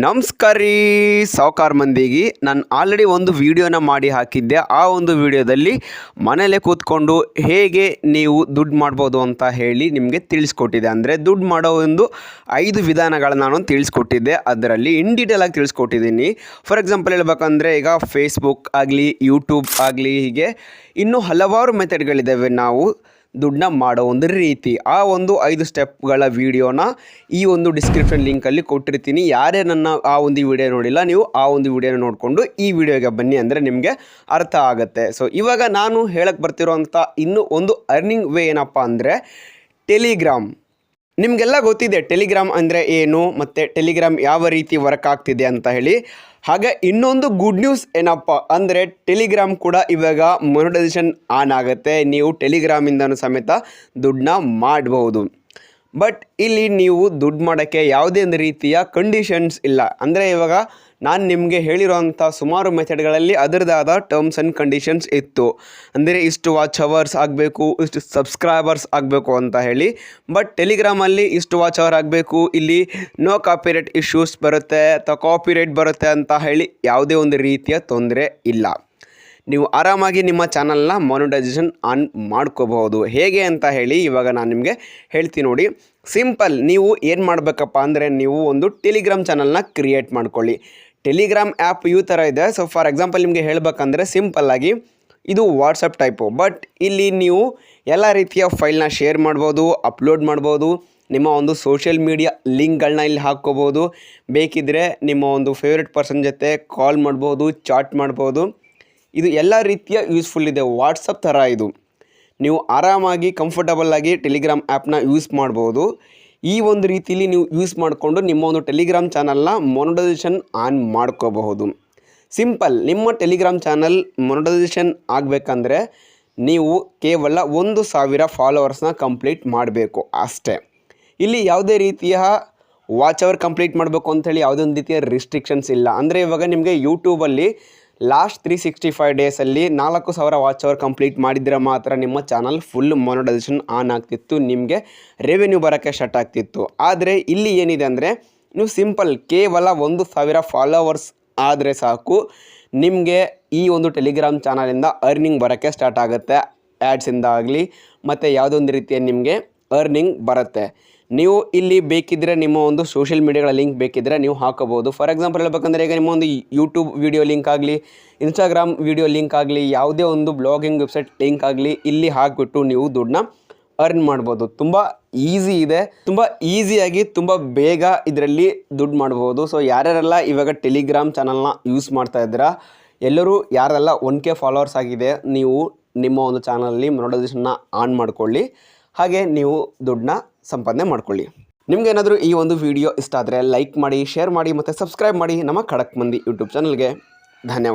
ನಮಸ್ಕಾರ ರೀ ಸಾವ್ಕಾರ ಮಂದಿಗೆ ನಾನು ಆಲ್ರೆಡಿ ಒಂದು ವಿಡಿಯೋನ ಮಾಡಿ ಹಾಕಿದ್ದೆ. ಆ ಒಂದು ವಿಡಿಯೋದಲ್ಲಿ ಮನೇಲೆ ಕೂತ್ಕೊಂಡು ಹೇಗೆ ನೀವು ದುಡ್ಡು ಮಾಡ್ಬೋದು ಅಂತ ಹೇಳಿ ನಿಮಗೆ ತಿಳಿಸ್ಕೊಟ್ಟಿದ್ದೆ. ಅಂದರೆ ದುಡ್ಡು ಮಾಡೋ ಒಂದು 5 ವಿಧಾನಗಳನ್ನ ನಾನು ತಿಳಿಸ್ಕೊಟ್ಟಿದ್ದೆ. ಅದರಲ್ಲಿ ಇನ್ ಡೀಟೇಲಾಗಿ ತಿಳಿಸ್ಕೊಟ್ಟಿದ್ದೀನಿ. ಫಾರ್ ಎಕ್ಸಾಂಪಲ್ ಹೇಳ್ಬೇಕಂದ್ರೆ ಈಗ ಫೇಸ್ಬುಕ್ ಆಗಲಿ, ಯೂಟ್ಯೂಬ್ ಆಗಲಿ, ಹೀಗೆ ಇನ್ನೂ ಹಲವಾರು ಮೆಥಡ್ಗಳಿದ್ದಾವೆ ನಾವು ದುಡ್ಡನ್ನ ಮಾಡೋ ಒಂದು ರೀತಿ. ಆ ಒಂದು 5 ಸ್ಟೆಪ್ಗಳ ವೀಡಿಯೋನ ಈ ಒಂದು ಡಿಸ್ಕ್ರಿಪ್ಷನ್ ಲಿಂಕಲ್ಲಿ ಕೊಟ್ಟಿರ್ತೀನಿ. ಯಾರೇ ನನ್ನ ಆ ಒಂದು ವಿಡಿಯೋ ನೋಡಿಲ್ಲ, ನೀವು ಆ ಒಂದು ವಿಡಿಯೋನ ನೋಡಿಕೊಂಡು ಈ ವಿಡಿಯೋಗೆ ಬನ್ನಿ, ಅಂದರೆ ನಿಮಗೆ ಅರ್ಥ ಆಗುತ್ತೆ. ಸೊ ಇವಾಗ ನಾನು ಹೇಳಕ್ಕೆ ಬರ್ತಿರೋಂಥ ಇನ್ನೂ ಒಂದು ಅರ್ನಿಂಗ್ ವೇ ಏನಪ್ಪ ಅಂದರೆ ಟೆಲಿಗ್ರಾಮ್. ನಿಮಗೆಲ್ಲ ಗೊತ್ತಿದೆ ಟೆಲಿಗ್ರಾಮ್ ಅಂದರೆ ಏನು ಮತ್ತು ಟೆಲಿಗ್ರಾಮ್ ಯಾವ ರೀತಿ ವರ್ಕ್ ಆಗ್ತಿದೆ ಅಂತ ಹೇಳಿ. ಹಾಗೆ ಇನ್ನೊಂದು ಗುಡ್ ನ್ಯೂಸ್ ಏನಪ್ಪ ಅಂದರೆ ಟೆಲಿಗ್ರಾಮ್ ಕೂಡ ಇವಾಗ ಮೊನೆಟೈಸೇಷನ್ ಆನ್ ಆಗುತ್ತೆ. ನೀವು ಟೆಲಿಗ್ರಾಮಿಂದನೂ ಸಮೇತ ದುಡ್ಡನ್ನ ಮಾಡಬಹುದು. ಬಟ್ ಇಲ್ಲಿ ನೀವು ದುಡ್ಡು ಮಾಡೋಕ್ಕೆ ಯಾವುದೇ ಒಂದು ರೀತಿಯ ಕಂಡೀಷನ್ಸ್ ಇಲ್ಲ. ಅಂದರೆ ಇವಾಗ ನಾನು ನಿಮಗೆ ಹೇಳಿರೋಂಥ ಸುಮಾರು ಮೆಥಡ್ಗಳಲ್ಲಿ ಅದರದಾದ ಟರ್ಮ್ಸ್ ಆ್ಯಂಡ್ ಕಂಡೀಷನ್ಸ್ ಇತ್ತು. ಅಂದರೆ ಇಷ್ಟು ವಾಚ್ ಅವರ್ಸ್ ಆಗಬೇಕು, ಇಷ್ಟು ಸಬ್ಸ್ಕ್ರೈಬರ್ಸ್ ಆಗಬೇಕು ಅಂತ ಹೇಳಿ. ಬಟ್ ಟೆಲಿಗ್ರಾಮಲ್ಲಿ ಇಷ್ಟು ವಾಚ್ ಅವರ್ ಆಗಬೇಕು, ಇಲ್ಲಿ ನೋ ಕಾಪಿರೈಟ್ ಇಶ್ಯೂಸ್ ಬರುತ್ತೆ ಅಥವಾ ಕಾಪಿರೈಟ್ ಬರುತ್ತೆ ಅಂತ ಹೇಳಿ ಯಾವುದೇ ಒಂದು ರೀತಿಯ ತೊಂದರೆ ಇಲ್ಲ. ನೀವು ಆರಾಮಾಗಿ ನಿಮ್ಮ ಚಾನಲ್ನ ಮೊನೆಟೈಸೇಷನ್ ಆನ್ ಮಾಡ್ಕೋಬಹುದು. ಹೇಗೆ ಅಂತ ಹೇಳಿ ಇವಾಗ ನಾನು ನಿಮಗೆ ಹೇಳ್ತೀನಿ ನೋಡಿ. ಸಿಂಪಲ್, ನೀವು ಏನು ಮಾಡಬೇಕಪ್ಪ ಅಂದರೆ ನೀವು ಒಂದು ಟೆಲಿಗ್ರಾಮ್ ಚಾನಲ್ನ ಕ್ರಿಯೇಟ್ ಮಾಡ್ಕೊಳ್ಳಿ. ಟೆಲಿಗ್ರಾಮ್ ಆ್ಯಪ್ ಈ ಥರ ಇದೆ. ಸೊ ಫಾರ್ ಎಕ್ಸಾಂಪಲ್ ನಿಮಗೆ ಹೇಳಬೇಕಂದ್ರೆ ಸಿಂಪಲ್ಲಾಗಿ ಇದು ವಾಟ್ಸಪ್ ಟೈಪು. ಬಟ್ ಇಲ್ಲಿ ನೀವು ಎಲ್ಲ ರೀತಿಯ ಫೈಲ್ನ ಶೇರ್ ಮಾಡ್ಬೋದು, ಅಪ್ಲೋಡ್ ಮಾಡ್ಬೋದು, ನಿಮ್ಮ ಒಂದು ಸೋಷಿಯಲ್ ಮೀಡಿಯಾ ಲಿಂಕ್ಗಳನ್ನ ಇಲ್ಲಿ ಹಾಕ್ಕೋಬೋದು. ಬೇಕಿದ್ದರೆ ನಿಮ್ಮ ಒಂದು ಫೇವ್ರೆಟ್ ಪರ್ಸನ್ ಜೊತೆ ಕಾಲ್ ಮಾಡ್ಬೋದು, ಚಾಟ್ ಮಾಡ್ಬೋದು. ಇದು ಎಲ್ಲ ರೀತಿಯ ಯೂಸ್ಫುಲ್ ಇದೆ. ವಾಟ್ಸಪ್ ಥರ ಇದು. ನೀವು ಆರಾಮಾಗಿ ಕಂಫರ್ಟಬಲ್ಲಾಗಿ ಟೆಲಿಗ್ರಾಮ್ ಆ್ಯಪ್ನ ಯೂಸ್ ಮಾಡ್ಬೋದು. ಈ ಒಂದು ರೀತಿಯಲ್ಲಿ ನೀವು ಯೂಸ್ ಮಾಡಿಕೊಂಡು ನಿಮ್ಮ ಒಂದು ಟೆಲಿಗ್ರಾಮ್ ಚಾನಲ್ನ ಮೊನೆಟೈಸೇಷನ್ ಆನ್ ಮಾಡ್ಕೋಬಹುದು. ಸಿಂಪಲ್, ನಿಮ್ಮ ಟೆಲಿಗ್ರಾಮ್ ಚಾನಲ್ ಮೊನೆಟೈಸೇಷನ್ ಆಗಬೇಕಂದ್ರೆ ನೀವು ಕೇವಲ 1000 ಫಾಲೋವರ್ಸ್ನ ಕಂಪ್ಲೀಟ್ ಮಾಡಬೇಕು ಅಷ್ಟೇ. ಇಲ್ಲಿ ಯಾವುದೇ ರೀತಿಯ ವಾಚ್ ಅವರ್ ಕಂಪ್ಲೀಟ್ ಮಾಡಬೇಕು ಅಂಥೇಳಿ ಯಾವುದೇ ಒಂದು ರೀತಿಯ ರಿಸ್ಟ್ರಿಕ್ಷನ್ಸ್ ಇಲ್ಲ. ಅಂದರೆ ಇವಾಗ ನಿಮಗೆ ಯೂಟ್ಯೂಬಲ್ಲಿ ಲಾಸ್ಟ್ 365 ಡೇಸಲ್ಲಿ 4000 ವಾಚ್ ಅವರ್ ಕಂಪ್ಲೀಟ್ ಮಾಡಿದರೆ ಮಾತ್ರ ನಿಮ್ಮ ಚಾನಲ್ ಫುಲ್ ಮೊನೆಟೈಸೇಷನ್ ಆನ್ ಆಗ್ತಿತ್ತು, ನಿಮಗೆ ರೆವೆನ್ಯೂ ಬರೋಕ್ಕೆ ಸ್ಟಾರ್ಟ್ ಆಗ್ತಿತ್ತು. ಆದರೆ ಇಲ್ಲಿ ಏನಿದೆ ಅಂದರೆ ನೀವು ಸಿಂಪಲ್ ಕೇವಲ 1000 ಫಾಲೋವರ್ಸ್ ಆದರೆ ಸಾಕು, ನಿಮಗೆ ಈ ಒಂದು ಟೆಲಿಗ್ರಾಮ್ ಚಾನಲಿಂದ ಅರ್ನಿಂಗ್ ಬರೋಕ್ಕೆ ಸ್ಟಾರ್ಟ್ ಆಗುತ್ತೆ. ಆ್ಯಡ್ಸಿಂದ ಆಗಲಿ ಮತ್ತು ಯಾವುದೊಂದು ರೀತಿಯ ನಿಮಗೆ ಅರ್ನಿಂಗ್ ಬರುತ್ತೆ. ನೀವು ಇಲ್ಲಿ ಬೇಕಿದ್ದರೆ ನಿಮ್ಮ ಒಂದು ಸೋಷಿಯಲ್ ಮೀಡಿಯಾಗಳ ಲಿಂಕ್ ಬೇಕಿದ್ದರೆ ನೀವು ಹಾಕೋಬೋದು. ಫಾರ್ ಎಕ್ಸಾಂಪಲ್ ಹೇಳ್ಬೇಕಂದ್ರೆ ಈಗ ನಿಮ್ಮ ಒಂದು ಯೂಟ್ಯೂಬ್ ವಿಡಿಯೋ ಲಿಂಕ್ ಆಗಲಿ, ಇನ್ಸ್ಟಾಗ್ರಾಮ್ ವಿಡಿಯೋ ಲಿಂಕ್ ಆಗಲಿ, ಯಾವುದೇ ಒಂದು ಬ್ಲಾಗಿಂಗ್ ವೆಬ್ಸೈಟ್ ಲಿಂಕ್ ಆಗಲಿ ಇಲ್ಲಿ ಹಾಕಿಬಿಟ್ಟು ನೀವು ದುಡ್ಡನ್ನ ಅರ್ನ್ ಮಾಡ್ಬೋದು. ತುಂಬ ಈಸಿ ಇದೆ, ತುಂಬ ಈಸಿಯಾಗಿ ತುಂಬ ಬೇಗ ಇದರಲ್ಲಿ ದುಡ್ಡು ಮಾಡ್ಬೋದು. ಸೊ ಯಾರ್ಯಾರೆಲ್ಲ ಇವಾಗ ಟೆಲಿಗ್ರಾಮ್ ಚಾನಲ್ನ ಯೂಸ್ ಮಾಡ್ತಾ ಇದ್ದೀರಾ, ಎಲ್ಲರೂ ಯಾರೆಲ್ಲ 1K ಫಾಲೋವರ್ಸ್ ಆಗಿದೆ, ನೀವು ನಿಮ್ಮ ಒಂದು ಚಾನಲಲ್ಲಿ ಮೊನೆಟೈಸೇಷನ್ನ ಆನ್ ಮಾಡ್ಕೊಳ್ಳಿ. ಹಾಗೆ ನೀವು ದುಡ್ಡನ್ನ ಸಂಪಾದನೆ ಮಾಡ್ಕೊಳ್ಳಿ. ನಿಮಗೇನಾದರೂ ಈ ಒಂದು ವಿಡಿಯೋ ಇಷ್ಟ ಆದರೆ ಲೈಕ್ ಮಾಡಿ, ಶೇರ್ ಮಾಡಿ ಮತ್ತು ಸಬ್ಸ್ಕ್ರೈಬ್ ಮಾಡಿ ನಮ್ಮ ಖಡಕ್ ಮಂದಿ ಯೂಟ್ಯೂಬ್ ಚಾನಲ್ಗೆ. ಧನ್ಯವಾದ.